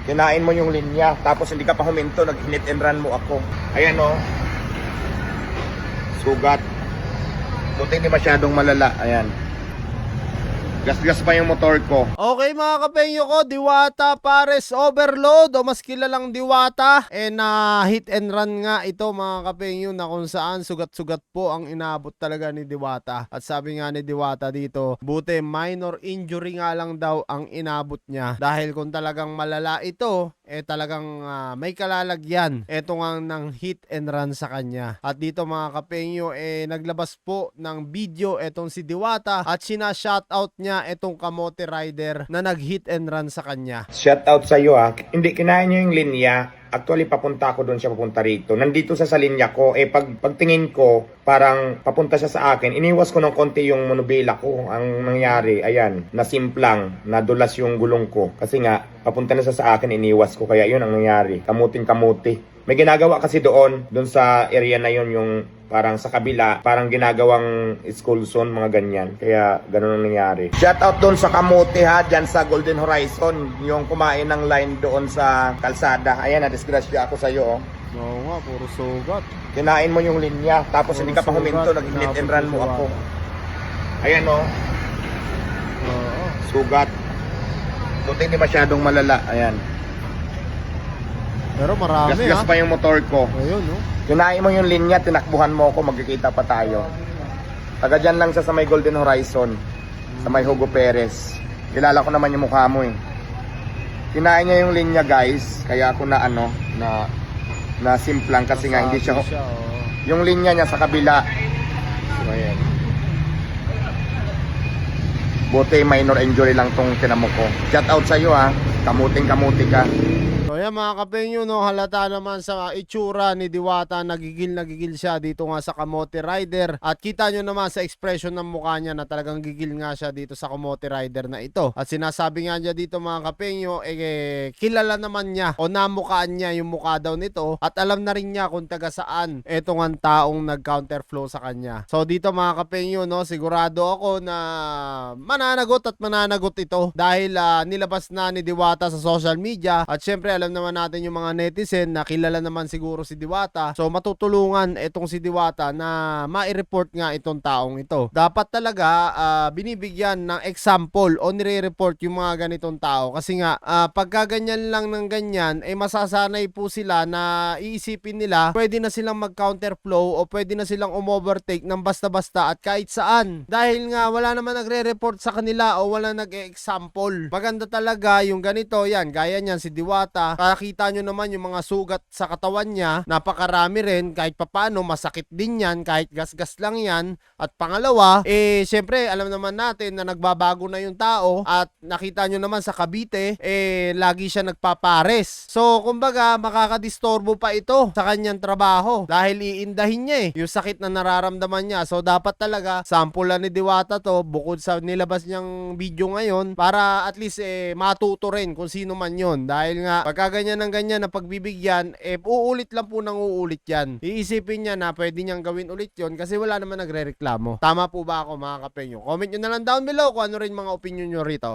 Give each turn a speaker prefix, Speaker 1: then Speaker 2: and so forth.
Speaker 1: Kinain mo yung linya, tapos hindi ka pa huminto, nag-hit and run mo ako. Ayan o. Sugat. Buti hindi masyadong malala. Ayan. Gas-gas pa yung motor ko.
Speaker 2: Okay mga kapenyo ko, Diwata Pares Overload o mas kilalang Diwata. Na hit and run nga ito mga kapenyo, na kung saan sugat-sugat po ang inabot talaga ni Diwata. At sabi nga ni Diwata dito, buti minor injury nga lang daw ang inabot niya. Dahil kung talagang malala ito, talagang may kalalagyan. Ito nga ng hit and run sa kanya. At dito mga kapenyo, naglabas po ng video etong si Diwata at sina-shoutout niya etong kamote rider na nag-hit and run sa kanya.
Speaker 1: Shout out sa iyo ha. Hindi, kinain niyo yung linya. Actually, papunta ako doon siya, papunta rito. Nandito sa linya ko. Pagtingin ko, parang papunta siya sa akin. Iniwas ko ng konti yung monobila ko. Ang nangyari, ayan, nasimplang, nadulas yung gulong ko. Kasi nga, papunta na siya sa akin, iniwas ko. Kaya yun ang nangyari. Kamuting-kamuti. May ginagawa kasi doon sa area na yun, yung parang sa kabila, parang ginagawang school zone, mga ganyan. Kaya ganun ang nangyari. Shout out doon sa kamote ha, dyan sa Golden Horizon, yung kumain ng line doon sa kalsada. Ayan, na-disgrasya ako sa iyo. Oh.
Speaker 2: Oo nga, puro sugat.
Speaker 1: Kinain mo yung linya, tapos hindi ka pa huminto, nag-hit and run mo ako. Ayan o.
Speaker 2: Oo.
Speaker 1: Sugat. Buti hindi masyadong malala. Ayan.
Speaker 2: Pero marami
Speaker 1: Gas-gas pa yung motor ko.
Speaker 2: Ayun no.
Speaker 1: Kinain mo yung linya, tinakbuhan mo ako, magkikita pa tayo. Taga dyan lang sa may Golden Horizon, sa may Hugo Perez. Kilala ko naman yung mukha mo eh. Kinain niya yung linya guys, kaya ako na simplang kasi nga hindi siya. Yung linya niya sa kabila. So ayan. Buti minor injury lang tong tinamo ko. Shout out sa iyo ha, kamuting-kamuti ka.
Speaker 2: So yan mga kapenyo no, halata naman sa itsura ni Diwata, nagigil siya dito nga sa kamote rider. At kita nyo naman sa expression ng mukha niya na talagang gigil nga siya dito sa kamote rider na ito. At sinasabi nga niya dito mga kapenyo, kilala naman niya o namukaan niya yung mukha daw nito. At alam na rin niya kung taga saan etong ang taong nag-counterflow sa kanya. So dito mga kapenyo no, sigurado ako na mananagot ito. Dahil nilabas na ni Diwata sa social media. At syempre alam naman natin yung mga netizen na kilala naman siguro si Diwata. So matutulungan itong si Diwata na mai-report nga itong taong ito. Dapat talaga binibigyan ng example o nire-report yung mga ganitong tao. Kasi nga pagka ganyan lang ng ganyan, masasanay po sila na iisipin nila pwede na silang mag-counterflow o pwede na silang umovertake ng basta-basta at kahit saan. Dahil nga wala naman nagre-report sa kanila o wala nag-e-example. Maganda talaga yung ganito, yan, gaya niyan si Diwata. Kakita nyo naman yung mga sugat sa katawan niya, napakarami rin, kahit papano masakit din yan, kahit gas-gas lang yan. At pangalawa, syempre alam naman natin na nagbabago na yung tao at nakita nyo naman sa Cavite, lagi siya nagpapares. So kumbaga makakadistorbo pa ito sa kanyang trabaho dahil iindahin niya yung sakit na nararamdaman niya. So dapat talaga sample ni Diwata to, bukod sa nilabas niyang video ngayon, para at least matuto rin kung sino man yon. Dahil nga pagka ganyan ng ganyan na pagbibigyan, uulit lang po nang uulit yan. Iisipin niya na pwede niyang gawin ulit yon kasi wala naman nagre-reklamo. Tama po ba ako mga kapenyo? Comment nyo na lang down below kung ano rin mga opinion nyo rito.